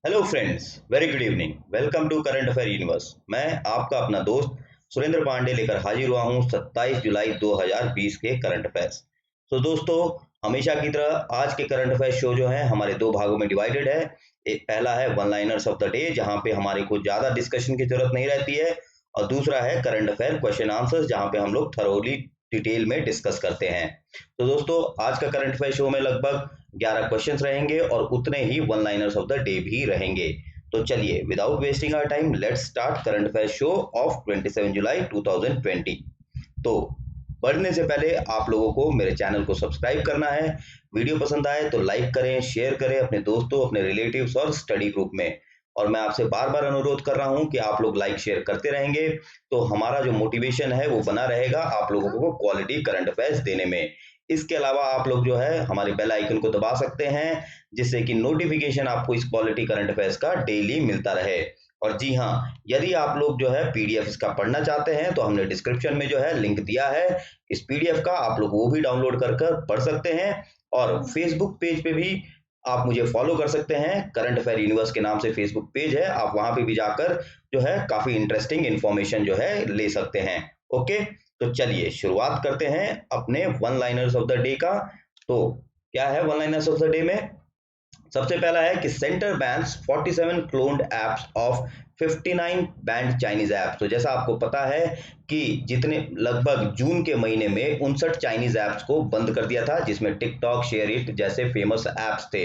Hello friends, very good evening. Welcome to current affair universe. मैं आपका अपना दोस्त सुरेंद्र पांडे लेकर हाजिर हुआ हूं 27 जुलाई 2020 के करंट अफेयर्स। तो दोस्तों, हमेशा की तरह आज के करंट अफेयर शो जो है हमारे दो भागों में डिवाइडेड है। एक पहला है one liners of the day, जहां पे हमारे को ज्यादा डिस्कशन की जरूरत नहीं रहती है, और दूसरा है करंट अफेयर क्वेश्चन आंसर्स, जहां पे हम लोग थरोली डिटेल में डिस्कस करते हैं। तो दोस्तों, आज का करंट अफेयर शो में लगभग 11 क्वेश्चंस रहेंगे और उतने ही one liners of the day भी रहेंगे। तो चलिए, without wasting our time, let's start current affair show of 27 July 2020। तो बढ़ने से पहले आप लोगों को मेरे चैनल को सब्सक्राइब करना है। वीडियो पसंद आए तो लाइक करें, शेयर करें अपने दोस्तों, अपने रिलेटिव्स और स्टडी ग्रुप में। और मैं आपसे बार बार अनुरोध कर रहा हूं कि आप लोग लाइक शेयर करते रहेंगे तो हमारा जो मोटिवेशन है वो बना रहेगा आप लोगों को क्वालिटी करंट अफेयर्स देने में। इसके अलावा आप लोग जो है हमारे बेल आइकन को दबा सकते हैं, जिससे कि नोटिफिकेशन आपको इस क्वालिटी करंट अफेयर्स का डेली मिलता रहे। और जी हाँ, यदि आप लोग जो है पीडीएफ इसका पढ़ना चाहते हैं तो हमने डिस्क्रिप्शन में जो है लिंक दिया है इस पीडीएफ का, आप लोग वो भी डाउनलोड कर पढ़ सकते हैं। और फेसबुक पेज पे भी आप मुझे फॉलो कर सकते हैं, करंट अफेयर यूनिवर्स के नाम से फेसबुक पेज है, आप वहां पे भी जाकर जो है काफी इंटरेस्टिंग इंफॉर्मेशन जो है ले सकते हैं। ओके, तो चलिए शुरुआत करते हैं अपने one liners of the day का। तो क्या है one liners of the day में? सबसे पहला है कि centre bans 47 cloned apps of 59 band Chinese apps. तो जैसा आपको पता है कि जितने लगभग जून के महीने में 59 चाइनीज ऐप्स को बंद कर दिया था, जिसमें टिकटॉक, शेयर इट जैसे फेमस ऐप्स थे।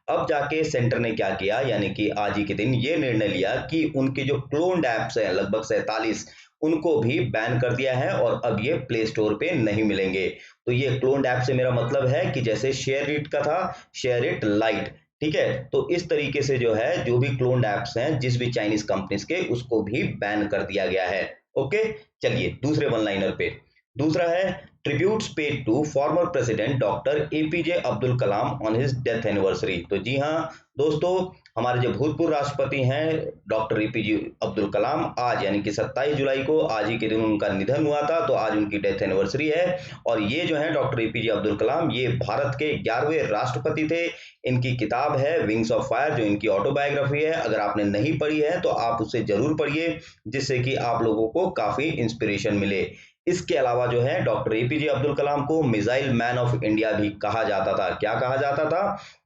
अब जाके सेंटर ने क्या किया, यानी कि आज ही के दिन ये निर्णय लिया कि उनके जो क्लोन्ड ऐप्स हैं लगभग 47, उनको भी बैन कर दिया है और अब ये प्ले स्टोर पे नहीं मिलेंगे। तो ये क्लोन्ड ऐप से मेरा मतलब है कि जैसे शेयर इट का था, शेयर इट लाइट, ठीक है। तो इस तरीके से जो है जो भी क्लोन्ड ऐप्स हैं जिस भी चाइनीज कंपनीज के, उसको भी बैन कर दिया गया है। ओके, चलिए दूसरे वन लाइनर पे। दूसरा है tributes paid to former president doctor APJ Abdul Kalam on his death anniversary. तो जी हाँ दोस्तों, हमारे जो भूतपूर्व राष्ट्रपति हैं डॉक्टर एपीजे अब्दुल कलाम, आज यानी कि 27 जुलाई को, आज ही के दिन उनका निधन हुआ था, तो आज उनकी डेथ एनिवर्सरी है। और ये जो है डॉक्टर एपीजे अब्दुल कलाम, ये भारत के 11वें राष्ट्रपति थे। इनकी किताब है विंग्स ऑफ फायर, जो इनकी ऑटोबायोग्राफी है। अगर आपने नहीं पढ़ी है तो आप उसे जरूर पढ़िए, जिससे कि आप लोगों को काफी इंस्पिरेशन मिले। इसके अलावा जो है डॉक्टर एपीजे अब्दुल कलाम को मिसाइल मैन ऑफ इंडिया भी कहा जाता था। क्या कहा जाता था?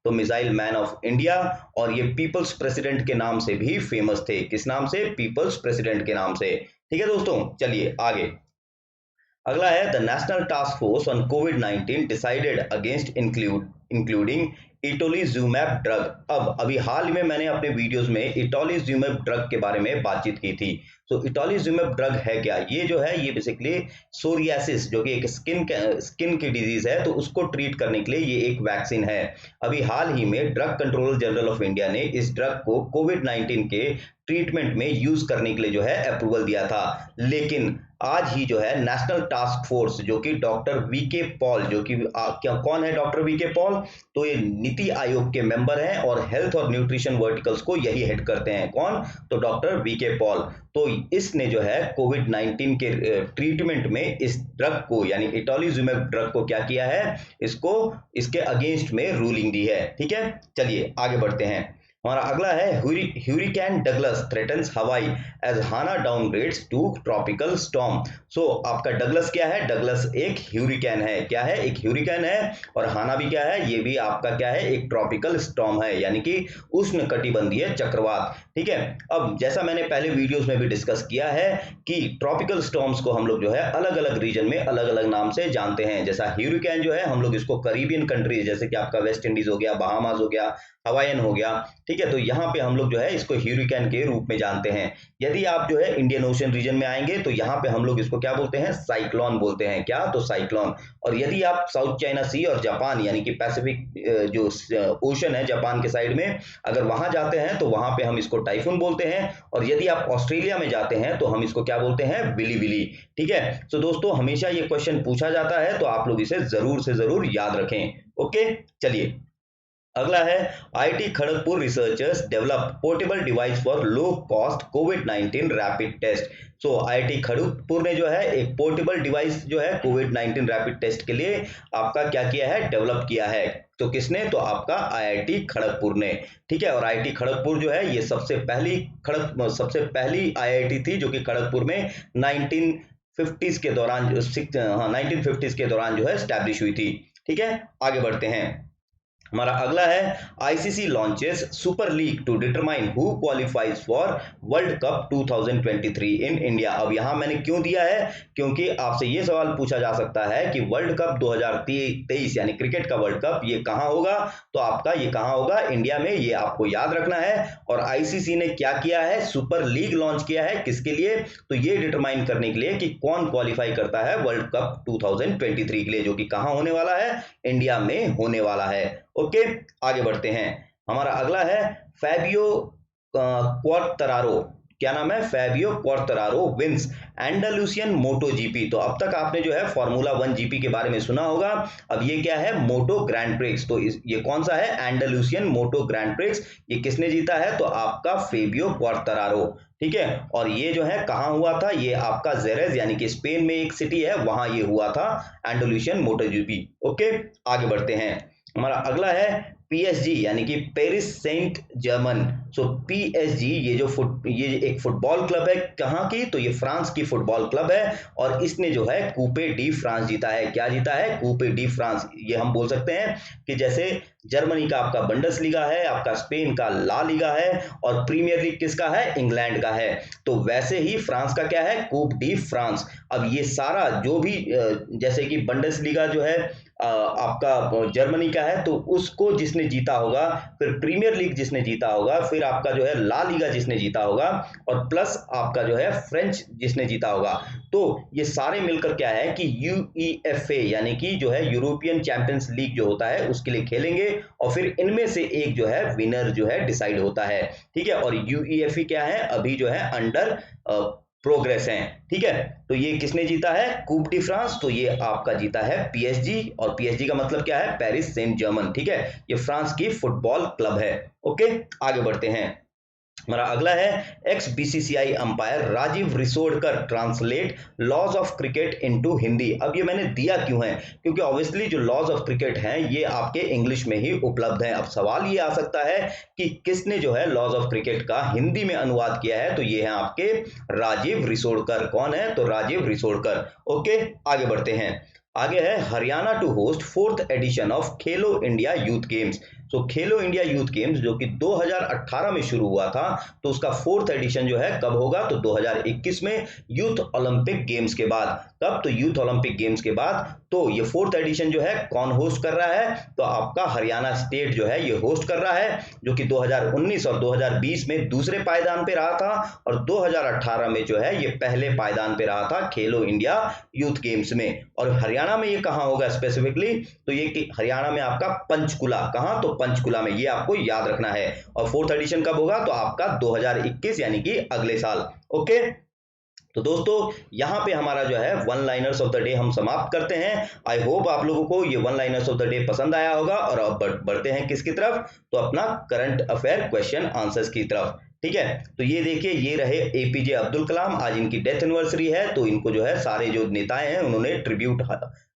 तो मिसाइल मैन ऑफ इंडिया। और ये पीपल्स प्रेसिडेंट के नाम से भी फेमस थे। किस नाम से? पीपल्स प्रेसिडेंट के नाम से। ठीक है दोस्तों, चलिए आगे। अगला है the national task force on कोविड-19 decided against including itolizumab drug. अब अभी हाल में मैंने अपने वीडियोस में इटोलिजुमैब ड्रग के बारे में बातचीत की थी। तो इटोलिजुमैब ड्रग है क्या? ये जो है ये बेसिकली सोरियासिस, जो कि एक स्किन की डिजीज है, तो उसको ट्रीट करने के लिए ये एक वैक्सीन है। अभी हाल ही में drug controller general of India ने इस ड्रग को कोविड-19 के ट्रीटमेंट में यूज करने के लिए जो है अप्रूवल दिया था। लेकिन आज ही जो है नेशनल टास्क फोर्स, जो कि डॉक्टर वीके पॉल, जो कि कौन है डॉक्टर वीके पॉल? तो ये नीति आयोग के मेंबर हैं और हेल्थ और न्यूट्रिशन वर्टिकल्स को यही हेड करते हैं। कौन? तो डॉक्टर वीके पॉल। तो इसने जो है कोविड-19 के ट्रीटमेंट में इस ड्रग को, यानी इटोलिजुमैब ड्रग को क्या किया है, इसको इसके अगेंस्ट में रूलिंग दी है। ठीक है, चलिए आगे बढ़ते हैं। हमारा अगला है Hurricane Douglas threatens Hawaii as Hanna downgrades to tropical storm. सो आपका डगलस क्या है? डगलस एक ह्यूरिकेन है। क्या है? एक ह्यूरिकेन है। और हाना भी क्या है? ये भी आपका क्या है? एक ट्रॉपिकल स्टॉर्म है, यानी कि उष्णकटिबंधीय चक्रवात। ठीक है। अब जैसा मैंने पहले वीडियोस में भी डिस्कस किया है कि ट्रॉपिकल स्टॉर्म्स को हम लोग जो है अलग अलग रीजन में अलग अलग नाम से जानते हैं। जैसा ह्यूरिकेन जो है हम लोग इसको करीबियन कंट्रीज, जैसे कि आपका वेस्ट इंडीज हो गया, बहामास हो गया, हवाईन हो गया, ठीक है, तो यहाँ पे हम लोग जो है इसको ह्यूरिकेन के रूप में जानते हैं। यदि आप जो है इंडियन ओशन रीजन में आएंगे तो यहाँ पे हम लोग इसको क्या बोलते हैं? साइक्लोन बोलते हैं। क्या? तो साइक्लोन। और यदि आप साउथ चाइना सी और जापान, यानी कि पैसिफिक जो ओशन है जापान के साइड में, अगर वहां जाते हैं तो वहां पे हम इसको टाइफून बोलते हैं। और यदि आप ऑस्ट्रेलिया में जाते हैं तो हम इसको क्या बोलते हैं? Willy willy. ठीक है। तो दोस्तों, हमेशा ये क्वेश्चन पूछा जाता है, तो आप लोग इसे जरूर से जरूर याद रखें। ओके, चलिए अगला है IIT Kharagpur researchers develop portable device for low cost कोविड-19 rapid test. So IIT Kharagpur ने जो है एक पोर्टेबल डिवाइस जो है कोविड-19 रैपिड टेस्ट के लिए आपका क्या किया है? डेवलप किया है। तो किसने? तो आपका आईआईटी खड़गपुर ने। ठीक है, और आईआईटी खड़गपुर जो है ये सबसे पहली आईआईटी थी जो कि खड़गपुर में 1950s के दौरान 1950s के दौरान जो है स्टैब्लिश हुई थी। ठीक है, आगे बढ़ते हैं। हमारा अगला है ICC launches super league to determine who qualifies for world cup 2023 in India. अब यहां मैंने क्यों दिया है? क्योंकि आपसे यह सवाल पूछा जा सकता है कि वर्ल्ड कप 2023 यानी क्रिकेट का वर्ल्ड कप ये कहां होगा, तो आपका ये कहां होगा? इंडिया में। ये आपको याद रखना है। और आईसीसी ने क्या किया है? सुपर लीग लॉन्च किया है। किसके लिए? तो ये डिटरमाइन करने के लिए कि कौन क्वालिफाई करता है वर्ल्ड कप 2023 के लिए, जो कि कहां होने वाला है? इंडिया में होने वाला है। ओके, आगे बढ़ते हैं। हमारा अगला है फैबियो क्वार्तरारो। क्या नाम है? फैबियो क्वार्तरारो विंस एंडालुसियन मोटो जीपी। तो अब तक आपने जो है फॉर्मूला 1 जीपी के बारे में सुना होगा। अब ये क्या है? मोटो ग्रैंड प्रिक्स। तो ये कौन सा है? एंडालुसियन मोटो ग्रैंड प्रिक्स। ये किसने जीता है? तो आपका फेबियो क्वार्तरारो। ठीक है, और ये जो है कहां हुआ था? ये आपका जेरेज यानी कि स्पेन में एक सिटी है, वहां ये हुआ था एंडालुसियन मोटो जीपी। ओके, आगे बढ़ते हैं। हमारा अगला है पीएसजी यानी कि पेरिस सेंट जर्मन। सो पीएसजी ये एक फुटबॉल क्लब है। कहाँ की? तो ये फ्रांस की फुटबॉल क्लब है और इसने जो है कूपे डी फ्रांस जीता है। क्या जीता है? कूपे डी फ्रांस। ये हम बोल सकते हैं कि जैसे जर्मनी का आपका बंडसलीगा है, आपका स्पेन का ला लीगा है और प्रीमियर लीग किसका है? इंग्लैंड का है। तो वैसे ही फ्रांस का क्या है? कूप डी फ्रांस। अब ये सारा जो भी जैसे कि बंडसलीगा जो है आपका जर्मनी का है, तो उसको जिसने जीता होगा, फिर प्रीमियर लीग जिसने जीता होगा, फिर आपका जो है ला लीगा जिसने जीता होगा और प्लस आपका जो है फ्रेंच जिसने जीता होगा, तो ये सारे मिलकर क्या है कि यूईएफए यानी कि जो है यूरोपियन चैंपियंस लीग जो होता है उसके लिए खेलेंगे और फिर इनमें से एक जो है विनर जो है डिसाइड होता है। ठीक है, और यूईएफए क्या है? अभी जो है अंडर प्रोग्रेस हैं। ठीक है, तो ये किसने जीता है? कूप डी फ्रांस। तो ये आपका जीता है पीएसजी, और पीएसजी का मतलब क्या है? Paris Saint Germain. ठीक है, ये फ्रांस की फुटबॉल क्लब है। ओके, आगे बढ़ते हैं। हमारा अगला है ex BCCI umpire Rajiv Risodkar translate laws of cricket into Hindi. अब ये मैंने दिया क्यों है? क्योंकि ऑब्वियसली जो लॉज ऑफ क्रिकेट हैं ये आपके इंग्लिश में ही उपलब्ध हैं। अब सवाल ये आ सकता है कि किसने जो है लॉज ऑफ क्रिकेट का हिंदी में अनुवाद किया है? तो ये है आपके राजीव रिसोडकर। कौन है? तो राजीव रिसोडकर। ओके, आगे बढ़ते हैं। आगे है Haryana to host 4th edition of Khelo India youth games. So Khelo India youth games जो कि 2018 में शुरू हुआ था, तो उसका 4th एडिशन जो है कब होगा? तो 2021 में यूथ ओलंपिक गेम्स के बाद। कब? तो यूथ ओलंपिक गेम्स के बाद। तो ये 4th एडिशन जो है कौन होस्ट कर रहा है? तो आपका हरियाणा स्टेट जो है ये होस्ट कर रहा है, जो कि 2019 और 2020 में दूसरे पायदान पे रहा था और 2018 में जो है ये पहले पायदान पे रहा था खेलो इंडिया यूथ गेम्स में। और हरियाणा में ये कहां होगा स्पेसिफिकली? तो ये हरियाणा में आपका पंचकुला। कहां? तो पंचकुला में। ये आपको याद रखना है। और 4th एडिशन कब होगा? तो आपका 2021 यानी कि अगले साल। ओके, तो दोस्तों यहां पे हमारा जो है one liners of the day हम समाप्त करते हैं। आई होप आप लोगों को ये one liners of the day पसंद आया होगा। और अब बढ़ते हैं किसकी तरफ? तो अपना करंट अफेयर क्वेश्चन आंसर्स की तरफ। ठीक है, तो ये देखिए, ये रहे एपीजे अब्दुल कलाम। आज इनकी डेथ एनिवर्सरी है, तो इनको जो है सारे जो नेताएं हैं उन्होंने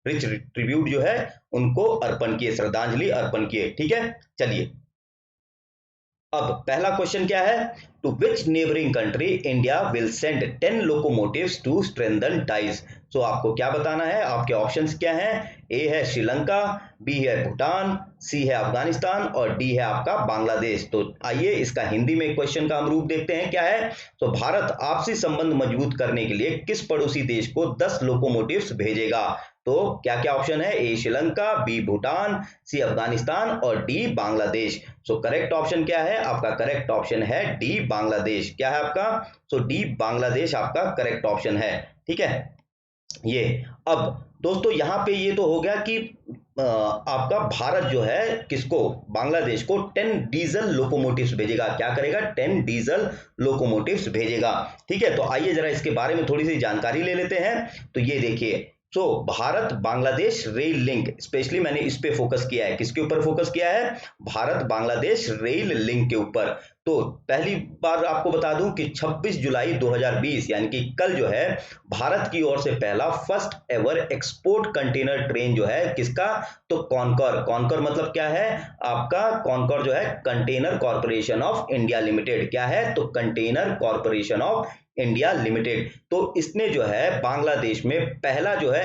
रिच ट्रिब्यूट जो है उनको अर्पण किए, श्रद्धांजलि अर्पण किए। ठीक है, चलिए अब पहला क्वेश्चन क्या है? To which neighbouring country India will send 10 locomotives to strengthen ties. सो आपको क्या बताना है? आपके ऑप्शंस क्या हैं? ए है श्रीलंका, बी है भूटान, सी है अफगानिस्तान और डी है आपका बांग्लादेश। तो आइए इसका हिंदी में क्वेश्चन का हम रूप देखते हैं क्या है। तो भारत आपसी संबंध मजबूत करने के लिए किस पड़ोसी देश को 10 लोकोमोटिव्स भेजेगा? तो क्या क्या ऑप्शन है? ए श्रीलंका, बी भूटान, सी अफगानिस्तान और D Bangladesh. So correct option क्या है? आपका करेक्ट ऑप्शन है डी बांग्लादेश। क्या है आपका? सो डी बांग्लादेश आपका करेक्ट ऑप्शन है। ठीक है, ये अब दोस्तों यहां पे ये तो हो गया कि आपका भारत जो है किसको? बांग्लादेश को 10 डीजल लोकोमोटिव्स भेजेगा। क्या करेगा? 10 डीजल लोकोमोटिव्स भेजेगा। ठीक है, तो आइए जरा इसके बारे में थोड़ी सी जानकारी ले लेते हैं। तो ये देखिए, so Bharat Bangladesh rail link, specially मैंने इस पे फोकस किया है। किसके ऊपर फोकस किया है? भारत बांग्लादेश रेल लिंक के ऊपर। तो पहली बार आपको बता दूं कि 26 जुलाई 2020 यानी कि कल जो है भारत की ओर से पहला first ever export container train जो है किसका? तो कॉनकॉर। कॉनकॉर मतलब क्या है आपका? कॉनकॉर जो है container corporation of India limited. क्या है? तो container corporation of India limited. तो इसने जो है बांग्लादेश में पहला जो है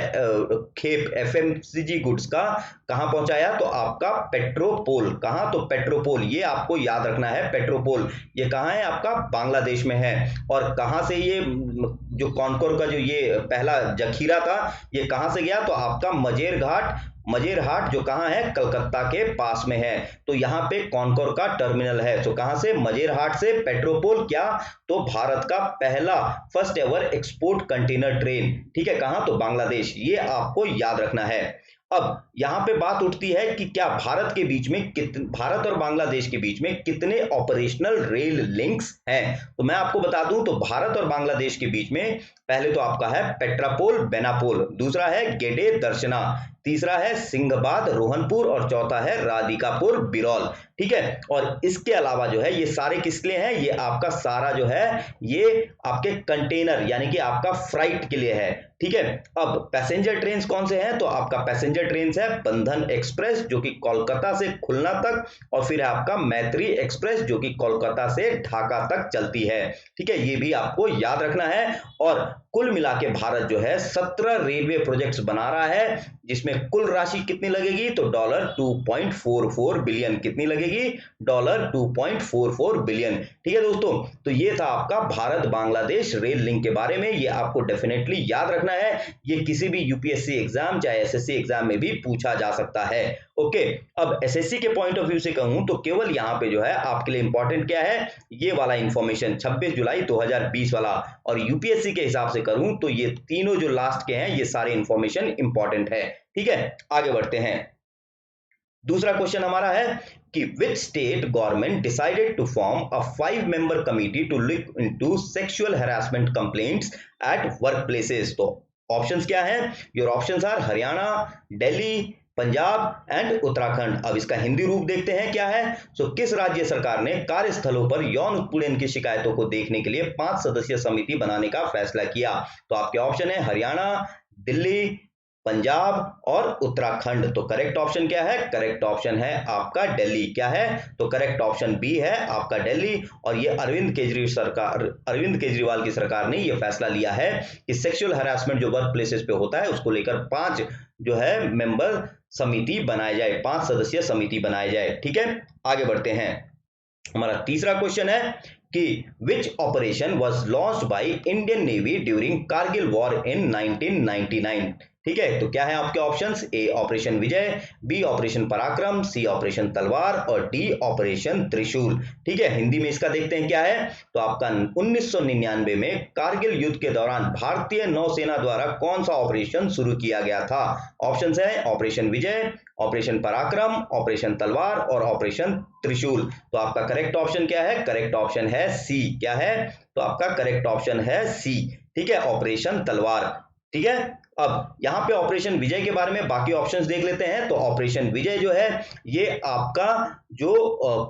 खेप एफएमसीजी गुड्स का कहां पहुंचाया? तो आपका पेट्रोपोल। कहां? तो पेट्रोपोल। ये आपको याद रखना है, पेट्रोपोल ये कहां है? आपका बांग्लादेश में है। और कहां से ये जो कॉनकोर का जो ये पहला जखीरा था ये कहां से गया? तो आपका मजेरहाट जो कहां है? कलकत्ता के पास में है। तो यहाँ पे कॉनकोर का टर्मिनल है। तो कहां से? मजेरहाट से पेट्रोपोल। क्या? तो भारत का पहला first ever export container train. ठीक है, कहां? तो बांग्लादेश। ये आपको याद रखना है। अब यहां पे बात उठती है कि क्या भारत और बांग्लादेश के बीच में कितने ऑपरेशनल रेल लिंक्स हैं? तो मैं आपको बता दूं तो भारत और बांग्लादेश के बीच में पहले तो आपका है पेट्रापोल बेनापोल, दूसरा है गेडे दर्शना, तीसरा है सिंहबाद रोहनपुर और चौथा है राधिकापुर बिरौल। ठीक है, और इसके अलावा जो है ये सारे किस लिए हैं? ये आपका सारा जो है ये आपके कंटेनर यानी कि आपका फ्राइट के लिए है। ठीक है, अब पैसेंजर ट्रेन कौन से हैं? तो आपका पैसेंजर ट्रेन है बंधन एक्सप्रेस जो कि कोलकाता से खुलना तक, और फिर आपका मैत्री एक्सप्रेस जो कि कोलकाता से ढाका तक चलती है। ठीक है, ये भी आपको याद रखना है। और कुल मिला के भारत जो है 17 रेलवे प्रोजेक्ट्स बना रहा है, जिसमें कुल राशि कितनी लगेगी? तो $2.44 बिलियन। कितनी लगेगी? $2.44 बिलियन। ठीक है दोस्तों, तो ये था आपका भारत बांग्लादेश रेल लिंक के बारे में। ये आपको डेफिनेटली याद रखना है। ये किसी भी यूपीएससी एग्जाम चाहे एसएससी एग्जाम में भी पूछा जा सकता है। ओके, अब एसएससी के पॉइंट ऑफ व्यू से कहूं तो केवल यहां पे जो है आपके लिए इंपॉर्टेंट क्या है? ये वाला इंफॉर्मेशन 26 जुलाई 2020 वाला। और यूपीएससी के हिसाब से करूं तो ये तीनों जो लास्ट के हैं ये सारे इंफॉर्मेशन इंपॉर्टेंट है। ठीक है, आगे बढ़ते हैं। दूसरा क्वेश्चन हमारा है कि which state government decided to form a 5 member committee to look into sexual harassment complaints at work places? तो ऑप्शंस क्या हैं? Your options are Haryana, Delhi, Punjab and Uttarakhand. अब इसका हिंदी रूप देखते हैं क्या है। किस राज्य सरकार ने कार्यस्थलों पर यौन उत्पीड़न की शिकायतों को देखने के लिए 5 सदस्यीय समिति बनाने का फैसला किया? तो आपके ऑप्शन है हरियाणा, दिल्ली, पंजाब और उत्तराखंड। तो करेक्ट ऑप्शन क्या है? करेक्ट ऑप्शन है आपका दिल्ली। क्या है? तो करेक्ट ऑप्शन बी है आपका दिल्ली। और ये अरविंद केजरीवाल की सरकार ने ये फैसला लिया है कि सेक्सुअल हरासमेंट जो वर्क प्लेसेस पे होता है उसको लेकर 5 जो है मेंबर समिति बनाए जाए, 5 सदस्यीय समिति बनाए जाए। ठीक है, आगे बढ़ते हैं। हमारा तीसरा क्वेश्चन है कि which operation was launched by Indian navy during Kargil war in 1999? ठीक है, तो क्या है आपके ऑप्शंस? ए ऑपरेशन विजय, बी ऑपरेशन पराक्रम, सी ऑपरेशन तलवार और डी ऑपरेशन त्रिशूल। ठीक है, हिंदी में इसका देखते हैं क्या है। तो आपका 1999 में कारगिल युद्ध के दौरान भारतीय नौसेना द्वारा कौन सा ऑपरेशन शुरू किया गया था? ऑप्शंस है ऑपरेशन विजय, ऑपरेशन पराक्रम, ऑपरेशन तलवार और ऑपरेशन त्रिशूल। तो आपका करेक्ट ऑप्शन क्या है? करेक्ट ऑप्शन है सी। क्या है? तो आपका करेक्ट ऑप्शन है सी। ठीक है, ऑपरेशन तलवार। ठीक है, अब यहां पे ऑपरेशन विजय के बारे में बाकी ऑप्शंस देख लेते हैं। तो ऑपरेशन विजय जो है ये आपका जो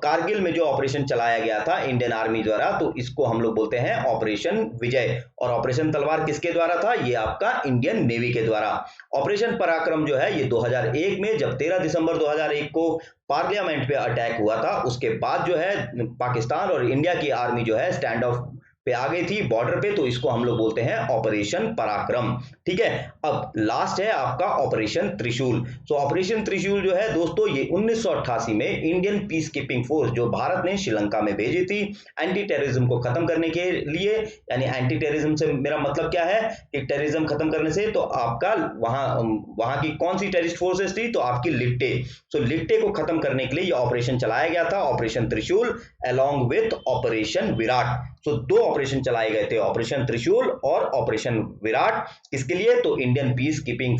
कारगिल में जो ऑपरेशन चलाया गया था इंडियन आर्मी द्वारा, तो इसको हम लोग बोलते हैं ऑपरेशन विजय। और ऑपरेशन तलवार किसके द्वारा था? ये आपका इंडियन नेवी के द्वारा। ऑपरेशन पराक्रम जो है ये 2001 में जब 13 दिसंबर 2001 को पार्लियामेंट पे अटैक हुआ था, उसके बाद जो है पाकिस्तान और इंडिया की आर्मी जो है स्टैंड ऑफ पे आ गई थी बॉर्डर पे, तो इसको हम लोग बोलते हैं ऑपरेशन पराक्रम। ठीक है, अब लास्ट है आपका ऑपरेशन त्रिशूल। ऑपरेशन त्रिशूल जो है दोस्तों ये 1988 में इंडियन पीस कीपिंग फोर्स जो भारत ने श्रीलंका में भेजी थी एंटी टेररिज्म को खत्म करने के लिए। यानी एंटी टेररिज्म से मेरा मतलब क्या है कि टेररिज्म खत्म करने से तो आपका वहां की कौन सी टेररिस्ट फोर्सेस थी? तो आपकी लिट्टे। लिट्टे को खत्म करने के लिए ये ऑपरेशन चलाया गया था, ऑपरेशन त्रिशूल अलोंग विथ ऑपरेशन विराट। दो ऑपरेशन चलाए गए थे, ऑपरेशन त्रिशूल और ऑपरेशन विराट। किसके लिए? तो इंडियन पीस कीपिंग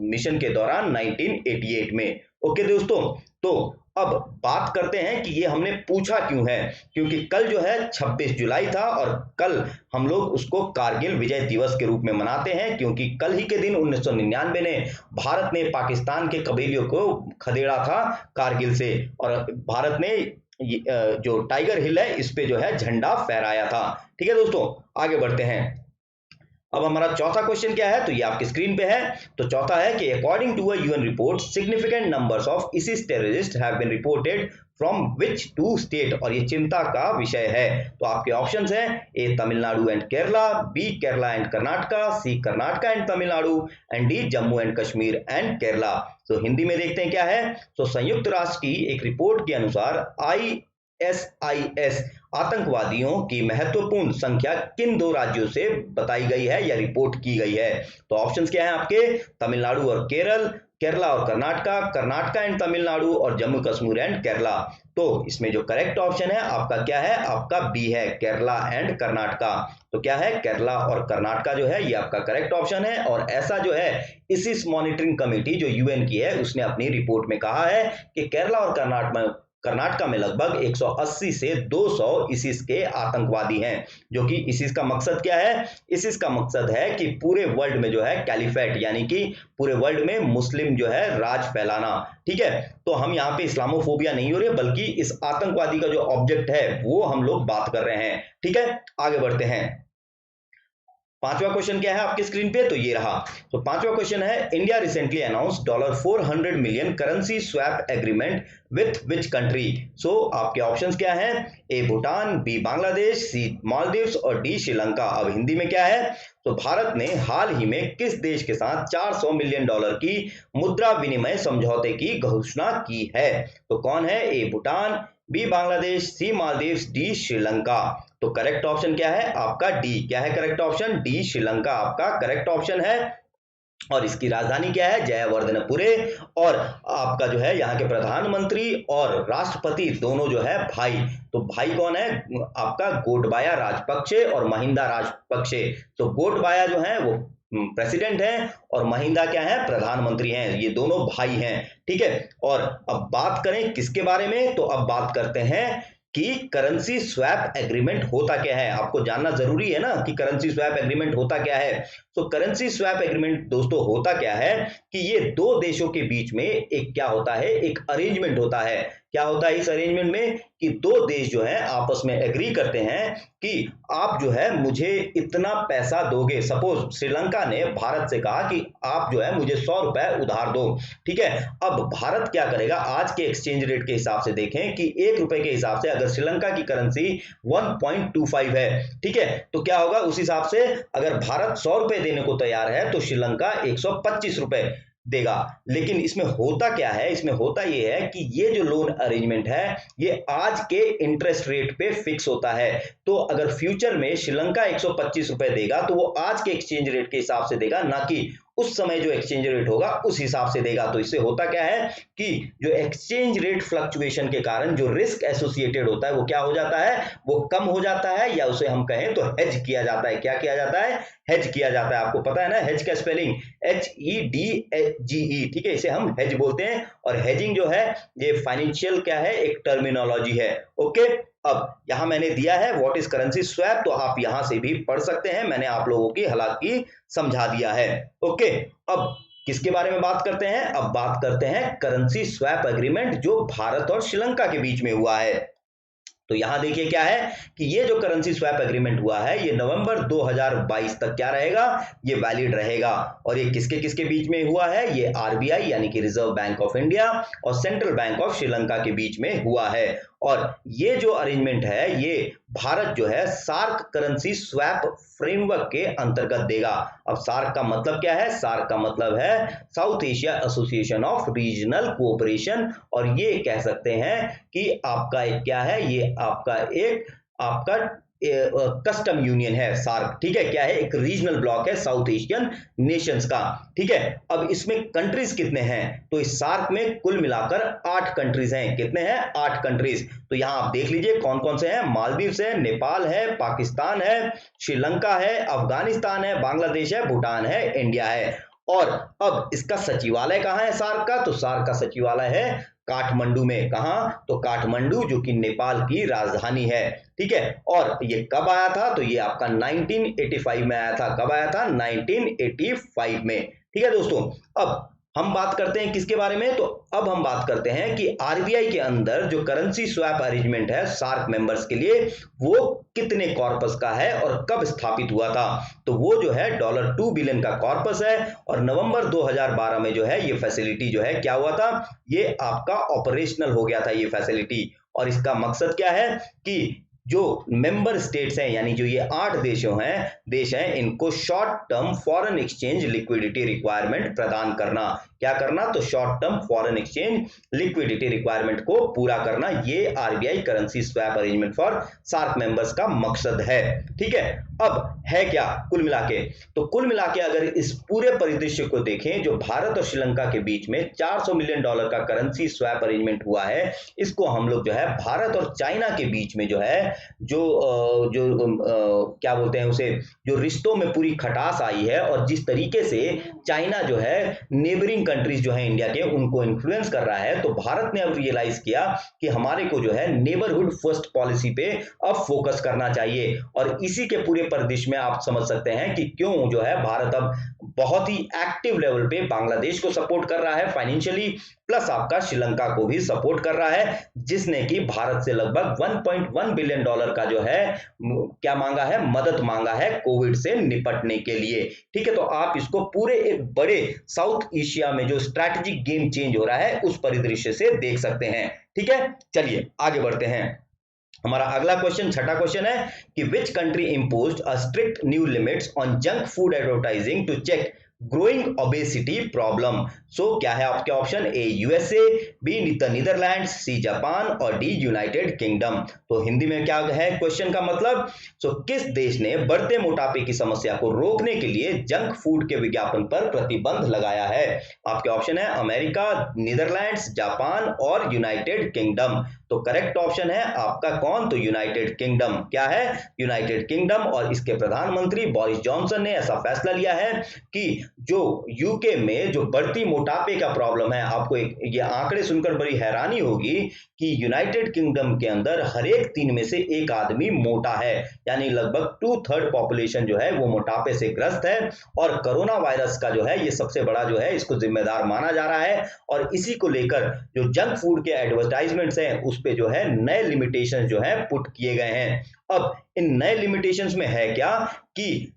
मिशन के दौरान 1988 में। ओके दोस्तों, तो अब बात करते हैं कि ये हमने पूछा क्यों है, क्योंकि कल जो है 26 जुलाई था और कल हम लोग उसको कारगिल विजय दिवस के रूप में मनाते हैं, क्योंकि कल ही के दिन 1999 में भारत ने पाकिस्तान के कबीलियों को खदेड़ा था कारगिल से, और भारत ने जो टाइगर हिल है इस पे जो है झंडा फहराया था। ठीक है दोस्तों, आगे बढ़ते हैं। अब हमारा चौथा क्वेश्चन क्या है, तो ये आपकी स्क्रीन पे है। तो चौथा है कि according to a UN report significant numbers of ISIS terrorist have been reported from which two state, और ये चिंता का विषय है। तो आपके ऑप्शंस हैं A Tamil Nadu and Kerala, B Kerala and Karnataka, C Karnataka and Tamil Nadu and D Jammu and Kashmir and Kerala. तो हिंदी में देखते हैं क्या है। तो संयुक्त राष्ट्र की एक रिपोर्ट के अनुसार ISIS आतंकवादियों की महत्वपूर्ण संख्या किन दो राज्यों से बताई गई है या रिपोर्ट की गई है। तो ऑप्शंस क्या हैं आपके, तमिलनाडु और केरल, केरला और कर्नाटका, कर्नाटका एंड तमिलनाडु और जम्मू कश्मीर एंड केरला। तो इसमें जो करेक्ट ऑप्शन है आपका क्या है, आपका बी है, केरला एंड कर्नाटका। तो क्या है, केरला और कर्नाटका जो है ये आपका करेक्ट ऑप्शन है। और ऐसा जो है ISIS मॉनिटरिंग कमेटी जो यूएन की है उसने अपनी रिपोर्ट में कहा है कि केरला और कर्नाटका में लगभग 180 से 200 ISIS के आतंकवादी हैं। जो कि ISIS का मकसद क्या है, ISIS का मकसद है कि पूरे वर्ल्ड में जो है कैलिफेट यानी कि पूरे वर्ल्ड में मुस्लिम जो है राज फैलाना। ठीक है, तो हम यहाँ पे इस्लामोफोबिया नहीं हो रहे, बल्कि इस आतंकवादी का जो ऑब्जेक्ट है वो हम लोग बात कर रहे हैं। ठीक है, आगे बढ़ते हैं। पांचवा क्वेश्चन क्या है आपकी स्क्रीन पे, तो ये रहा। तो पांचवा क्वेश्चन है, India recently announce $400 million currency swap agreement with which country. So आपके ऑप्शंस क्या हैं, A Bhutan, B Bangladesh, C Maldives और डी श्रीलंका। अब हिंदी में क्या है, तो भारत ने हाल ही में किस देश के साथ $400 मिलियन की मुद्रा विनिमय समझौते की घोषणा की है। तो कौन है, ए Bhutan, B Bangladesh, C Maldives, D Sri Lanka. तो करेक्ट ऑप्शन क्या है आपका डी। क्या है करेक्ट ऑप्शन, डी श्रीलंका आपका करेक्ट ऑप्शन है। और इसकी राजधानी क्या है, जयवर्धनपुरे। और आपका जो है यहाँ के प्रधानमंत्री और राष्ट्रपति दोनों जो है भाई। तो भाई कौन है आपका, गोटबाया राजपक्षे और महिंदा राजपक्षे। तो गोटबाया जो है वो प्रेसिडेंट हैं और महिंदा क्या है, प्रधानमंत्री हैं। ये दोनों भाई हैं। ठीक है, और अब बात करें किसके बारे में, तो अब बात करते हैं कि करेंसी स्वैप एग्रीमेंट होता क्या है। आपको जानना जरूरी है ना कि करेंसी स्वैप एग्रीमेंट होता क्या है। तो करेंसी स्वैप एग्रीमेंट दोस्तों होता क्या है कि ये दो देशों के बीच में एक क्या होता है, एक अरेंजमेंट होता है। क्या होता है इस अरेंजमेंट में कि दो देश जो है आपस में एग्री करते हैं कि आप जो है मुझे इतना पैसा दोगे। सपोज श्रीलंका ने भारत से कहा कि आप जो है मुझे 100 रुपए उधार दो। ठीक है, अब भारत क्या करेगा, आज के एक्सचेंज रेट के हिसाब से देखें कि 1 रुपए के हिसाब से अगर श्रीलंका की करेंसी 1.25 है, ठीक है, तो क्या होगा उस हिसाब से अगर भारत 100 रुपए देने को तैयार है तो श्रीलंका 125 रुपए देगा। लेकिन इसमें होता क्या है, इसमें होता यह है कि ये जो लोन अरेंजमेंट है ये आज के इंटरेस्ट रेट पे फिक्स होता है। तो अगर फ्यूचर में श्रीलंका 125 रुपए देगा तो वो आज के एक्सचेंज रेट के हिसाब से देगा, ना कि उस समय जो एक्सचेंज रेट होगा उस हिसाब से देगा। तो इससे होता क्या है कि जो एक्सचेंज रेट फ्लक्चुएशन के कारण जो रिस्क एसोसिएटेड होता है वो क्या हो जाता है, वो कम हो जाता है, या उसे हम कहें तो हेज किया जाता है। क्या किया जाता है, हेज किया जाता है। आपको पता है ना हेज का स्पेलिंग HEDGE। ठीक है, इसे हम हेज बोलते हैं। और हेजिंग जो है ये फाइनेंशियल क्या है, एक टर्मिनोलॉजी है। ओके, अब यहां मैंने दिया है व्हाट इज करेंसी स्वैप, तो आप यहां से भी पढ़ सकते हैं। मैंने आप लोगों की हालांकि समझा दिया है। ओके, अब किसके बारे में बात करते हैं, अब बात करते हैं करेंसी स्वैप एग्रीमेंट जो भारत और श्रीलंका के बीच में हुआ है। तो यहां देखिए क्या है कि ये जो करेंसी स्वैप एग्रीमेंट हुआ है ये नवंबर 2022 तक क्या रहेगा, ये वैलिड रहेगा। और ये किसके किसके बीच में हुआ है, ये RBI यानी कि रिजर्व बैंक ऑफ इंडिया और सेंट्रल बैंक ऑफ श्रीलंका के बीच में हुआ है। और ये जो अरेंजमेंट है ये भारत जो है सार्क करेंसी स्वैप फ्रेमवर्क के अंतर्गत देगा। अब सार्क का मतलब क्या है, सार्क का मतलब है south Asia association of regional cooperation. और ये कह सकते हैं कि आपका एक क्या है, ये आपका एक आपका कस्टम यूनियन है सार्क। ठीक है, क्या है, एक रीजनल ब्लॉक है साउथ एशियन नेशंस का। ठीक है, अब इसमें कंट्रीज कितने हैं, तो इस सार्क में कुल मिलाकर 8 कंट्रीज हैं। कितने हैं, 8 कंट्रीज। तो यहां आप देख लीजिए कौन कौन से हैं, मालदीव है, नेपाल है, पाकिस्तान है, श्रीलंका है, अफगानिस्तान है, बांग्लादेश है, भूटान है, इंडिया है। और अब इसका सचिवालय कहां है सार्क का, तो सार्क का सचिवालय है काठमांडू में। कहां? तो काठमांडू, जो कि नेपाल की राजधानी है। ठीक है, और ये कब आया था? तो ये आपका 1985 में आया था। कब आया था? 1985 में। ठीक है दोस्तों, अब हम बात करते हैं किसके बारे में? तो अब हम बात करते हैं कि आरबीआई के अंदर जो करेंसी स्वैप अरेंजमेंट है सार्क मेंबर्स के लिए, वो कितने कॉर्पस का है और कब स्थापित हुआ था? तो वो जो है $2 बिलियन का कॉर्पस है, और नवंबर 2012 में जो है ये फैसिलिटी जो है क्या हुआ था? ये आपका ऑपरेशनल हो गया था ये फैसिलिटी। और इसका मकसद क्या है कि जो मेंबर स्टेट्स हैं, यानी जो ये 8 देश हैं, इनको short term foreign exchange liquidity requirement प्रदान करना। क्या करना? तो short term foreign exchange liquidity requirement को पूरा करना, ये RBI currency swap arrangement for SAARC members का मकसद है। ठीक है, अब है क्या कुल मिला के? तो कुल मिला के अगर इस पूरे परिदृश्य को देखें, जो भारत और श्रीलंका के बीच में $400 मिलियन का करेंसी स्वैप अरेंजमेंट हुआ है, इसको हम लोग जो है भारत और चाइना के बीच में जो है क्या बोलते हैं उसे, जो रिश्तों में पूरी खटास आई है, और जिस तरीके से चाइना जो है नेबरिंग कंट्रीज जो है इंडिया के, उनको इन्फ्लुएंस कर रहा है, तो भारत ने अब रियलाइज किया कि हमारे को जो है नेबरहुड फर्स्ट पॉलिसी पे अब फोकस करना चाहिए। और इसी के पूरे परिदृश्य में आप समझ सकते हैं कि क्यों जो है भारत अब बहुत ही एक्टिव लेवल पे बांग्लादेश को सपोर्ट कर रहा है फाइनेंशियली, प्लस आपका श्रीलंका को भी सपोर्ट कर रहा है, जिसने कि भारत से लगभग $1.1 बिलियन का जो है क्या मांगा है? मदद मांगा है कोविड से निपटने के लिए। ठीक है, तो आप इसको पूरे एक बड़े साउथ एशिया में जो स्ट्रैटेजिक गेम चेंज हो रहा है उस परिदृश्य से देख सकते हैं। ठीक है, चलिए आगे बढ़ते हैं। हमारा अगला क्वेश्चन, छठा क्वेश्चन है कि which country imposed a strict new limits on junk food advertising to check growing obesity problem? So क्या है आपके option? A USA, B Netherlands, C Japan और डी यूनाइटेड किंगडम। तो हिंदी में क्या है क्वेश्चन का मतलब? सो किस देश ने बढ़ते मोटापे की समस्या को रोकने के लिए जंक फूड के विज्ञापन पर प्रतिबंध लगाया है? आपके ऑप्शन है अमेरिका, नीदरलैंड्स, जापान और यूनाइटेड किंगडम। तो करेक्ट ऑप्शन है आपका कौन? तो यूनाइटेड किंगडम। क्या है? United kingdom. और इसके प्रधानमंत्री बोरिस जॉनसन ने ऐसा फैसला लिया है कि जो यूके में जो बढ़ती मोटापे का प्रॉब्लम है, आपको ये आंकड़े सुनकर बड़ी हैरानी होगी कि यूनाइटेड किंगडम के अंदर हर एक 3 में से एक आदमी मोटा है, यानी लगभग 2/3 पॉपुलेशन जो है वो मोटापे से ग्रस्त है। और कोरोना वायरस का जो है ये सबसे बड़ा जो है इसको जिम्मेदार माना जा रहा है। और इसी को लेकर जो जंक फूड के एडवर्टाइजमेंट्स हैं उस पे जो है नए लिमिटेशन जो है पुट किए गए हैं। अब इन नए लिमिटेशंस में है क्या कि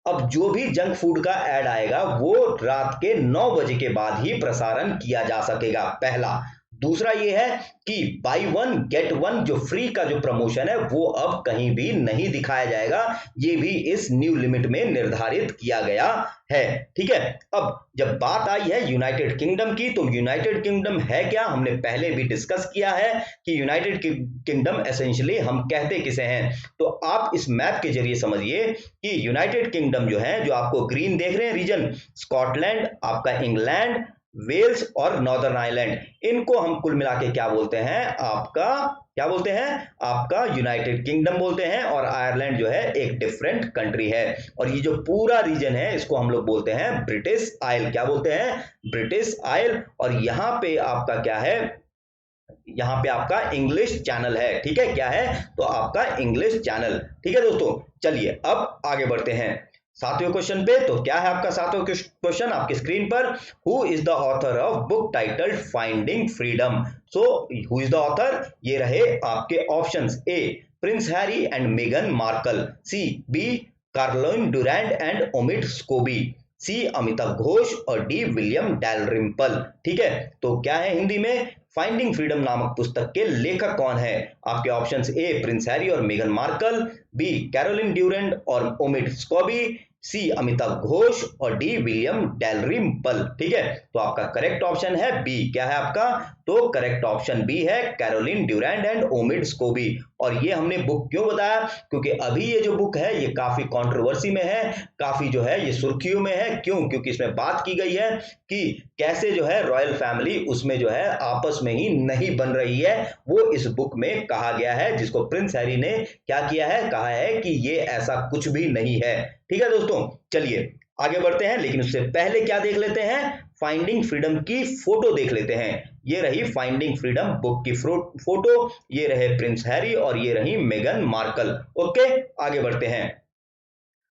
अब जो भी जंक फूड का ऐड आएगा वो रात के 9 बजे के बाद ही प्रसारण किया जा सकेगा, पहला। दूसरा ये है कि बाय वन गेट वन जो फ्री का जो प्रमोशन है वो अब कहीं भी नहीं दिखाया जाएगा, ये भी इस न्यू लिमिट में निर्धारित किया गया है। ठीक है, अब जब बात आई है यूनाइटेड किंगडम की, तो यूनाइटेड किंगडम है क्या? हमने पहले भी डिस्कस किया है कि यूनाइटेड किंगडम एसेंशियली हम कहते किसे हैं। तो आप इस मैप के जरिए समझिए कि यूनाइटेड किंगडम जो है, जो आपको ग्रीन देख रहे हैं रीजन, स्कॉटलैंड, आपका इंग्लैंड, वेल्स और नॉर्दर्न आयरलैंड, इनको हम कुल मिला के क्या बोलते हैं? आपका क्या बोलते हैं? आपका यूनाइटेड किंगडम बोलते हैं। और आयरलैंड जो है एक डिफरेंट कंट्री है। और ये जो पूरा रीजन है इसको हम लोग बोलते हैं ब्रिटिश आइल। क्या बोलते हैं? ब्रिटिश आइल। और यहाँ पे आपका क्या है? यहाँ पे आपका इंग्लिश चैनल है। ठीक है, क्या है? तो आपका इंग्लिश चैनल। ठीक है दोस्तों, चलिए अब आगे बढ़ते हैं 7वें क्वेश्चन पे। तो क्या है आपका 7वां क्वेश्चन आपकी स्क्रीन पर? Who is the author of book titled Finding Freedom? So who is the author? ये रहे आपके options. A Prince Harry and मेगन Markle, C B Carolyn Durand and Omid Scobie, C Amitabh Ghosh और डी विलियम डैलरिम्पल। ठीक है, तो क्या है हिंदी में? फाइंडिंग फ्रीडम नामक पुस्तक के लेखक कौन है? आपके ऑप्शंस ए प्रिंस हैरी और मेगन मार्कल, बी कैरोलिन ड्यूरेंट और Omid Scobie, C Amitabh Ghosh और डी विलियम डैलरिम्पल। ठीक है, तो आपका करेक्ट ऑप्शन है बी। क्या है आपका? तो करेक्ट ऑप्शन बी है Caroline Durand and Omid Scobee. और ये हमने बुक क्यों बताया? क्योंकि अभी ये जो बुक है ये काफी कंट्रोवर्सी में है, काफी जो है ये सुर्खियों में है। क्यों? क्योंकि इसमें बात की गई है कि कैसे जो है रॉयल फैमिली उसमें जो है आपस में ही नहीं बन रही है, वो इस बुक में कहा गया है, जिसको प्रिंस हैरी ने क्या किया है? कहा है कि ये ऐसा कुछ भी नहीं है। ठीक है दोस्तों, चलिए आगे बढ़ते हैं, लेकिन उससे पहले क्या देख लेते हैं? फाइंडिंग फ्रीडम की फोटो देख लेते हैं। ये रही फाइंडिंग फ्रीडम बुक की फोटो, ये रहे प्रिंस हैरी और ये रही मेगन मार्कल। ओके, आगे बढ़ते हैं।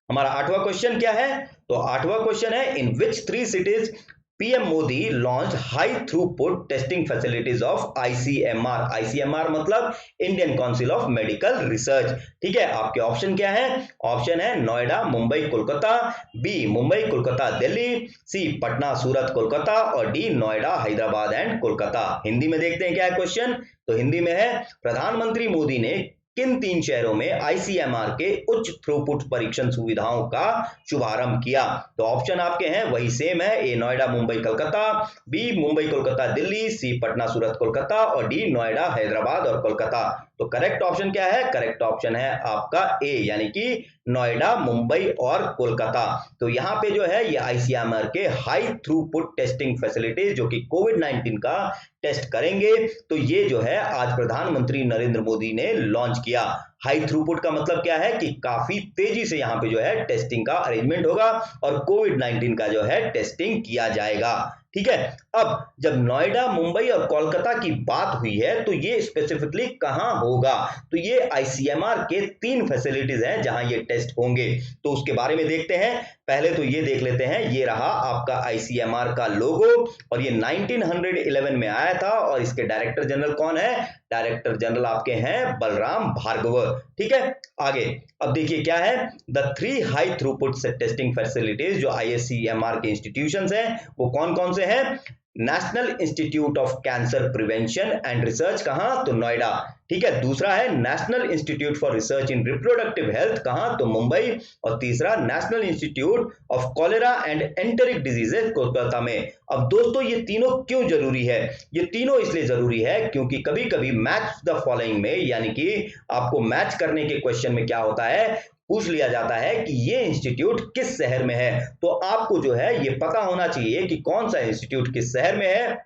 हमारा 8वां क्वेश्चन क्या है? तो 8वां क्वेश्चन है, in which 3 cities PM Modi launch high throughput testing facilities of ICMR. ICMR मतलब Indian Council of Medical Research. ठीक है, आपके ऑप्शन क्या है? ऑप्शन है नोएडा, मुंबई, कोलकाता, बी मुंबई, कोलकाता, दिल्ली, सी पटना, सूरत, कोलकाता और डी नोएडा, हैदराबाद एंड कोलकाता। हिंदी में देखते हैं क्या है क्वेश्चन। तो हिंदी में है, प्रधानमंत्री मोदी ने किन 3 शहरों में आईसीएमआर के उच्च थ्रूपुट परीक्षण सुविधाओं का शुभारंभ किया? तो ऑप्शन आपके हैं वही सेम है, ए नोएडा, मुंबई, कोलकाता, बी मुंबई, कोलकाता, दिल्ली, सी पटना, सूरत, कोलकाता और डी नोएडा, हैदराबाद और कोलकाता। तो करेक्ट ऑप्शन क्या है? करेक्ट ऑप्शन है आपका ए, यानी कि नोएडा, मुंबई और कोलकाता। तो यहाँ पे जो है ये आईसीएमआर के हाई थ्रूपुट टेस्टिंग फैसिलिटीज जो कि कोविड-19 का टेस्ट करेंगे, तो ये जो है आज प्रधानमंत्री नरेंद्र मोदी ने लॉन्च किया। हाई थ्रूपुट का मतलब क्या है कि काफी तेजी से यहाँ पे जो है टेस्टिंग का अरेंजमेंट होगा और कोविड-19 का जो है टेस्टिंग किया जाएगा। ठीक है, अब जब नोएडा, मुंबई और कोलकाता की बात हुई है तो ये स्पेसिफिकली कहां होगा? तो ये आईसीएमआर के 3 फैसिलिटीज हैं जहां ये टेस्ट होंगे, तो उसके बारे में देखते हैं। पहले तो ये देख लेते हैं, ये रहा आपका आईसीएमआर का लोगो और ये 1911 में आया था और इसके डायरेक्टर जनरल कौन है? डायरेक्टर जनरल आपके हैं बलराम भार्गव। ठीक है, आगे अब देखिए क्या है, the 3 high throughput testing facilities जो आईसीएमआर के इंस्टीट्यूशंस हैं वो कौन कौन से हैं? National institute of cancer prevention and research, कहां? तो नोएडा। ठीक है, दूसरा है national institute for research in reproductive health, कहां? तो मुंबई। और तीसरा national institute of cholera and enteric diseases, Kolkata में। अब दोस्तों ये तीनों क्यों जरूरी है? ये तीनों इसलिए जरूरी है क्योंकि कभी कभी मैच द फॉलोइंग में, यानी कि आपको मैच करने के क्वेश्चन में क्या होता है, पूछ लिया जाता है कि ये इंस्टीट्यूट किस शहर में है, तो आपको जो है ये पता होना चाहिए कि कौन सा इंस्टीट्यूट किस शहर में है।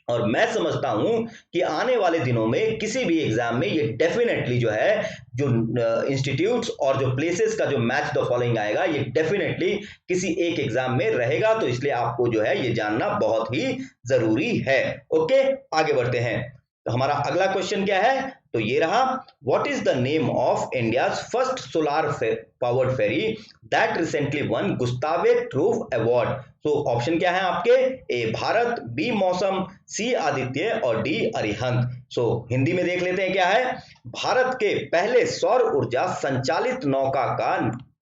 और मैं समझता हूं कि आने वाले दिनों में किसी भी एग्जाम में ये डेफिनेटली जो है, जो इंस्टीट्यूट्स और जो प्लेसेस का जो मैच द फॉलोइंग आएगा, ये डेफिनेटली किसी एक एग्जाम में रहेगा, तो इसलिए आपको जो है ये जानना बहुत ही जरूरी है। ओके, आगे बढ़ते हैं। तो हमारा अगला क्वेश्चन क्या है? तो ये रहा, what is the name of India's first solar powered ferry that recently won Gustave Trouvé award? तो ऑप्शन क्या है आपके? ए भारत, बी मौसम, सी आदित्य और डी अरिहंत। सो हिंदी में देख लेते हैं क्या है। भारत के पहले सौर ऊर्जा संचालित नौका का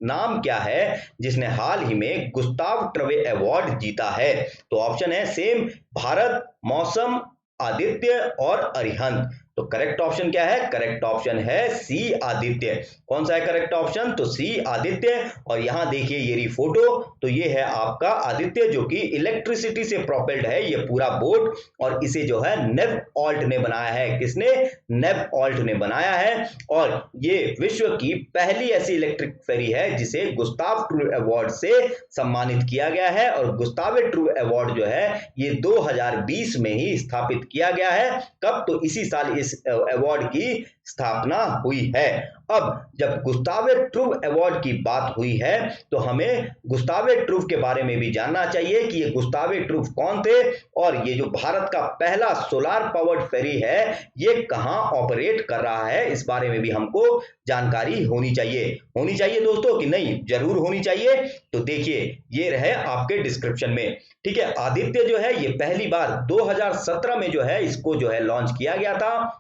नाम क्या है जिसने हाल ही में गुस्ताव ट्रवे अवार्ड जीता है? तो ऑप्शन है सेम, भारत, मौसम, आदित्य और अरिहंत। तो करेक्ट ऑप्शन क्या है? करेक्ट ऑप्शन है सी आदित्य। कौन सा है करेक्ट ऑप्शन? तो सी आदित्य। और यहां देखिए ये रही फोटो, तो ये है आपका आदित्य जो कि इलेक्ट्रिसिटी से प्रोपेल्ड है ये पूरा बोट, और इसे जो है नेव ऑल्ट ने बनाया है। किसने? नेव ऑल्ट ने बनाया है। और ये विश्व की पहली ऐसी इलेक्ट्रिक फेरी है जिसे गुस्ताव ट्रूव अवार्ड से सम्मानित किया गया है। और गुस्तावे ट्रूव अवार्ड जो है ये 2020 में ही स्थापित किया गया है। कब? तो इसी साल इस अवार्ड की स्थापना हुई है। अब जब गुस्तावे ट्रूव अवार्ड की बात हुई है तो हमें गुस्तावे ट्रूव के बारे में भी जानना चाहिए कि ये गुस्तावे ट्रूव कौन थे और ये जो भारत का पहला सोलार पावर्ड फेरी है ये कहां ऑपरेट कर रहा है, इस बारे में भी हमको जानकारी होनी चाहिए दोस्तों कि नहीं? जरूर होनी चाहिए। तो देखिए ये रहे आपके डिस्क्रिप्शन में। ठीक है, आदित्य जो है ये पहली बार 2017 में जो है इसको जो है लॉन्च किया गया था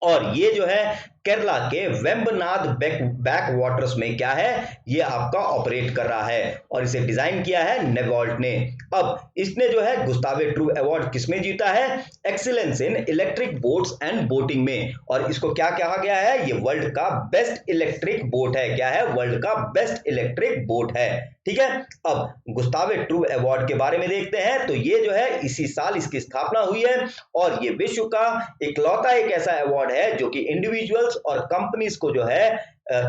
और ये जो है केरला के वेम्बनाड बैक वाटर्स में क्या है ये आपका ऑपरेट कर रहा है और इसे डिजाइन किया है नेवॉल्ट ने। अब इसने जो है गुस्तावे ट्रूव अवार्ड किसमें जीता है? Excellence in electric boats and boating में। और इसको क्या कहा गया है? ये वर्ल्ड का बेस्ट इलेक्ट्रिक बोट है। क्या है? वर्ल्ड का बेस्ट इलेक्ट्रिक बोट है। ठीक है, अब गुस्तावे ट्रूव अवार्ड के बारे में देखते हैं। तो ये जो है इसी साल इसकी स्थापना हुई है और ये विश्व का इकलौता एक ऐसा अवार्ड है जो कि इंडिविजुअल्स और कंपनीज को जो है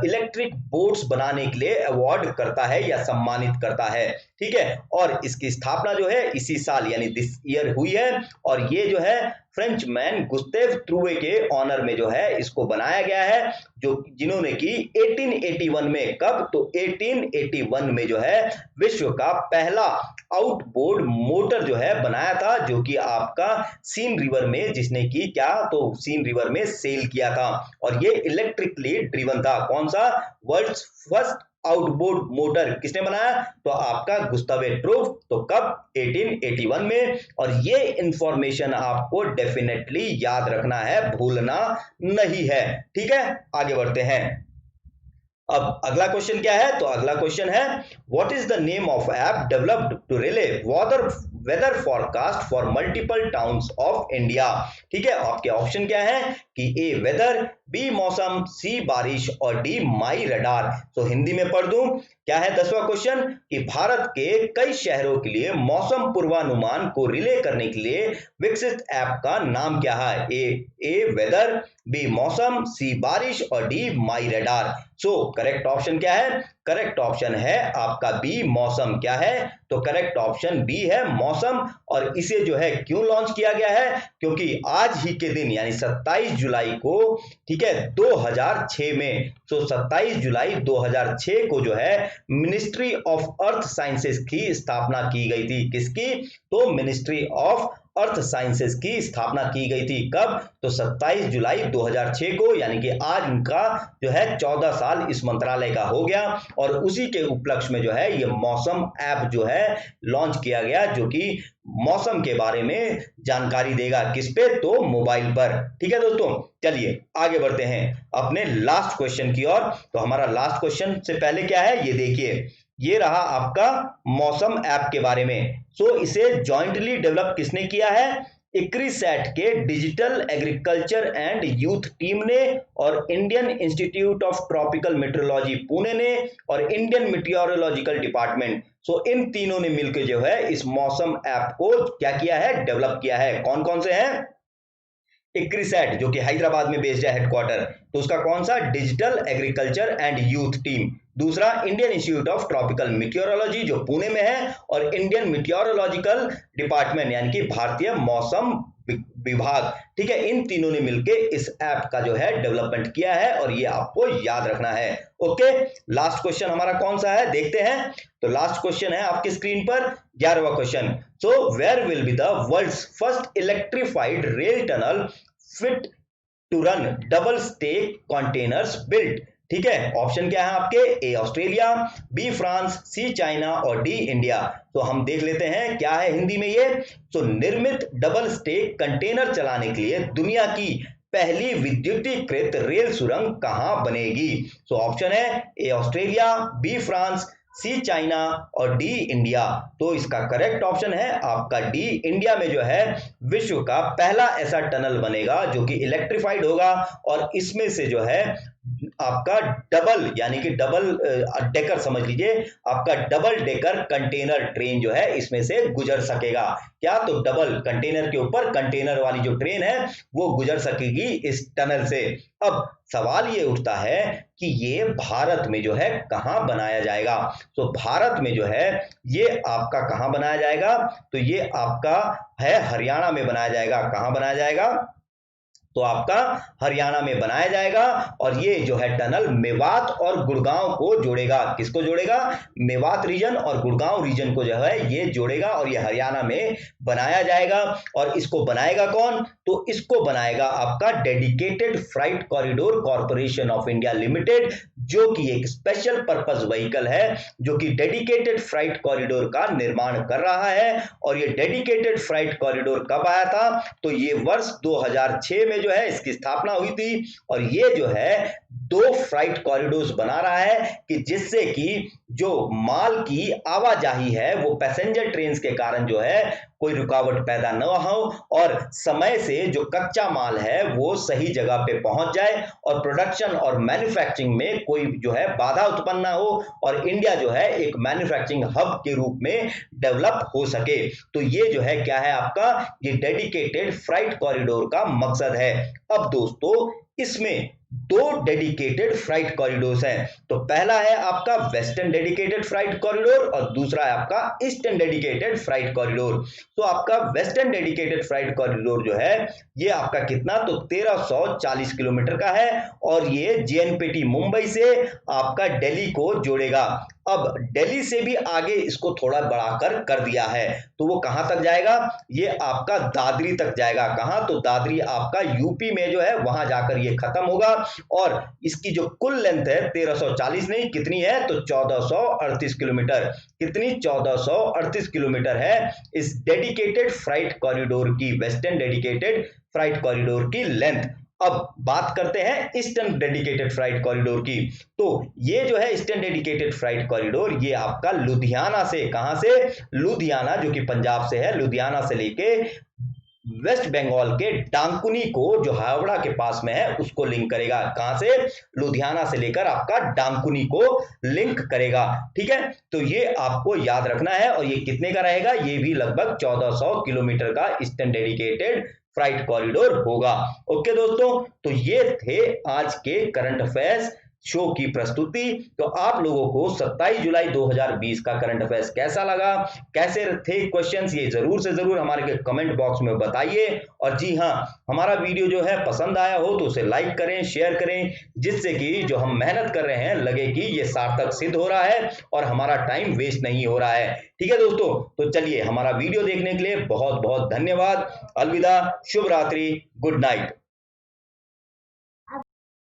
इलेक्ट्रिक बोट्स बनाने के लिए अवार्ड करता है या सम्मानित करता है। ठीक है, और इसकी स्थापना जो है इसी साल यानी दिस ईयर हुई है और ये जो है फ्रेंचमैन गुस्तेव त्रुवे के ऑनर में जो है इसको बनाया गया है, जो जिन्होंने की 1881 में, कब, तो 1881 में जो है विश्व का पहला आउटबोर्ड मोटर जो है बनाया था, जो कि आपका सीन रिवर में, जिसने की क्या, तो सीन रिवर में सेल किया था, और ये इलेक्ट्रिकली ड्रिवन था। कौन सा? वर्ल्ड्स फर्स्ट आउटबोर्ड मोटर किसने बनाया? तो आपका गुस्ताव ट्रूव। तो कब? 1881 में। और ये इंफॉर्मेशन आपको डेफिनेटली याद रखना है, भूलना नहीं है। ठीक है, आगे बढ़ते हैं। अब अगला क्वेश्चन क्या है? तो अगला क्वेश्चन है, what is the name of app developed to relay weather forecast for multiple towns of India? ठीक है, आपके ऑप्शन क्या है कि ए वेदर, बी मौसम, सी बारिश और डी माई रडार। तो हिंदी में पढ़ दूं, क्या है 10वां क्वेश्चन कि भारत के कई शहरों के लिए मौसम पूर्वानुमान को रिले करने के लिए विकसित ऐप का नाम क्या है? ए वेदर, बी मौसम, सी बारिश और डी माई रडार। सो करेक्ट ऑप्शन क्या है? करेक्ट ऑप्शन है आपका बी मौसम। क्या है? तो करेक्ट ऑप्शन बी है मौसम। और इसे जो है क्यों लॉन्च किया गया है? क्योंकि आज ही के दिन यानी 27 जुलाई को, ठीक है, 2006 में, तो 27 जुलाई 2006 को जो है मिनिस्ट्री ऑफ अर्थ साइंसेस की स्थापना की गई थी। किसकी? तो मिनिस्ट्री ऑफ अर्थ साइंसेस की स्थापना की गई थी। कब? तो 27 जुलाई 2006 को, यानी कि आज इनका जो है 14 साल इस मंत्रालय का हो गया, और उसी के उपलक्ष्य में जो है ये मौसम ऐप जो है लॉन्च किया गया, जो कि मौसम के बारे में जानकारी देगा। किस पे? तो मोबाइल पर। ठीक है दोस्तों, चलिए आगे बढ़ते हैं अपने लास्ट क्वेश्चन की ओर। तो हमारा लास्ट क्वेश्चन से पहले क्या है ये देखिए, ये रहा आपका मौसम ऐप के बारे में। सो इसे जॉइंटली डेवलप किसने किया है? इक्रिसैट के digital agriculture and youth team ने, और Indian Institute of Tropical metrology Pune ने, और इंडियन मीटियोरोलॉजिकल डिपार्टमेंट। सो इन तीनों ने मिलकर जो है इस मौसम ऐप को क्या किया है? डेवलप किया है। कौन कौन से हैं? इक्रिसैट जो कि हैदराबाद में बेस्ड है हेडक्वार्टर, तो उसका कौन सा? Digital agriculture and youth team. दूसरा Indian Institute of Tropical Meteorology जो पुणे में है, और इंडियन मीटियोरोलॉजिकल डिपार्टमेंट यानी कि भारतीय मौसम विभाग। ठीक है, इन तीनों ने मिलकर इस ऐप का जो है डेवलपमेंट किया है, और ये आपको याद रखना है। ओके, लास्ट क्वेश्चन हमारा कौन सा है देखते हैं। तो लास्ट क्वेश्चन है आपकी स्क्रीन पर 11वां question. So where will be the world's first electrified rail tunnel fit to run double stack containers built? ठीक है, ऑप्शन क्या है आपके? A Australia, B France, C China और डी इंडिया। तो हम देख लेते हैं क्या है हिंदी में ये। तो निर्मित डबल स्टेक कंटेनर चलाने के लिए दुनिया की पहली विद्युतीकृत रेल सुरंग कहां बनेगी? तो ऑप्शन है A Australia, B France, C China और डी इंडिया। तो इसका करेक्ट ऑप्शन है आपका डी इंडिया में जो है विश्व का पहला ऐसा टनल बनेगा जो कि इलेक्ट्रिफाइड होगा, और इसमें से जो है आपका डबल यानी कि डबल डेकर समझ लीजिए, आपका डबल डेकर कंटेनर ट्रेन जो है इसमें से गुजर सकेगा। क्या? तो डबल कंटेनर के ऊपर कंटेनर वाली जो ट्रेन है वो गुजर सकेगी इस टनल से। अब सवाल ये उठता है कि ये भारत में जो है कहां बनाया जाएगा? तो भारत में जो है ये आपका कहां बनाया जाएगा? तो ये आपका है हरियाणा में बनाया जाएगा। कहां बनाया जाएगा? तो आपका हरियाणा में बनाया जाएगा, और ये जो है टनल मेवात और गुड़गांव को जोड़ेगा। किसको जोड़ेगा? मेवात रीजन और गुड़गांव रीजन को जो है ये जोड़ेगा, और ये हरियाणा में बनाया जाएगा। और इसको बनाएगा कौन? तो इसको बनाएगा आपका dedicated freight corridor corporation of India limited, जो कि एक स्पेशल पर्पस व्हीकल है जो कि डेडिकेटेड फ्राइट कॉरिडोर का निर्माण कर रहा है। और ये डेडिकेटेड फ्राइट कॉरिडोर कब आया था? तो ये वर्ष 2006 में जो है इसकी स्थापना हुई थी, और ये जो है 2 फ्राइट कॉरिडोर्स बना रहा है कि जिससे कि जो माल की आवाजाही है वो पैसेंजर ट्रेन के कारण जो है कोई रुकावट पैदा न हो, और समय से जो कच्चा माल है वो सही जगह पे पहुंच जाए, और प्रोडक्शन और मैन्युफैक्चरिंग में कोई जो है बाधा उत्पन्न ना हो, और इंडिया जो है एक मैन्युफैक्चरिंग हब के रूप में डेवलप हो सके। तो ये जो है क्या है आपका? ये डेडिकेटेड फ्राइट कॉरिडोर का मकसद है। अब दोस्तों इसमें दो डेडिकेटेड फ्राइट कॉरिडोर्स हैं। तो पहला है आपका वेस्टर्न डेडिकेटेड फ्राइट कॉरिडोर और दूसरा है आपका ईस्टर्न डेडिकेटेड फ्राइट कॉरिडोर। तो आपका वेस्टर्न डेडिकेटेड फ्राइट कॉरिडोर जो है ये आपका कितना, तो 1340 किलोमीटर का है और ये जेएनपीटी मुंबई से आपका दिल्ली को जोड़ेगा। अब दिल्ली से भी आगे इसको थोड़ा बढ़ाकर कर दिया है, तो वो कहां तक जाएगा, ये आपका दादरी तक जाएगा। कहां, तो दादरी आपका यूपी में जो है वहां जाकर ये खत्म होगा और इसकी जो कुल लेंथ है 1340 नहीं, कितनी है, तो 1438 किलोमीटर। कितनी, 1438 किलोमीटर है इस डेडिकेटेड फ्राइट कॉरिडोर की, वेस्टर्न डेडिकेटेड फ्राइट कॉरिडोर की लेंथ। अब बात करते हैं ईस्टर्न डेडिकेटेड फ्राइट कॉरिडोर की। तो ये जो है ईस्टर्न डेडिकेटेड फ्राइट कॉरिडोर, ये आपका लुधियाना से, कहां से, लुधियाना जो कि पंजाब से है, लुधियाना से लेके वेस्ट बंगाल के डांकुनी को जो हावड़ा के पास में है उसको लिंक करेगा। कहां से, लुधियाना से लेकर आपका डांकुनी को लिंक करेगा। ठीक है, तो ये आपको याद रखना है और ये कितने का रहेगा, ये भी लगभग 1400 किलोमीटर का ईस्टर्न डेडिकेटेड फ्राइट कॉरिडोर होगा। ओके दोस्तों, तो ये थे आज के करंट अफेयर्स शो की प्रस्तुति। तो आप लोगों को 27 जुलाई 2020 का करंट अफेयर्स कैसा लगा, कैसे थे क्वेश्चंस, ये जरूर से जरूर हमारे कमेंट बॉक्स में बताइए। और जी हाँ, हमारा वीडियो जो है पसंद आया हो तो उसे लाइक करें, शेयर करें, जिससे कि जो हम मेहनत कर रहे हैं लगे कि ये सार्थक सिद्ध हो रहा है और हमारा टाइम वेस्ट नहीं हो रहा है। ठीक है दोस्तों, तो चलिए, हमारा वीडियो देखने के लिए बहुत बहुत धन्यवाद। अलविदा, शुभ रात्रि, गुड नाइट।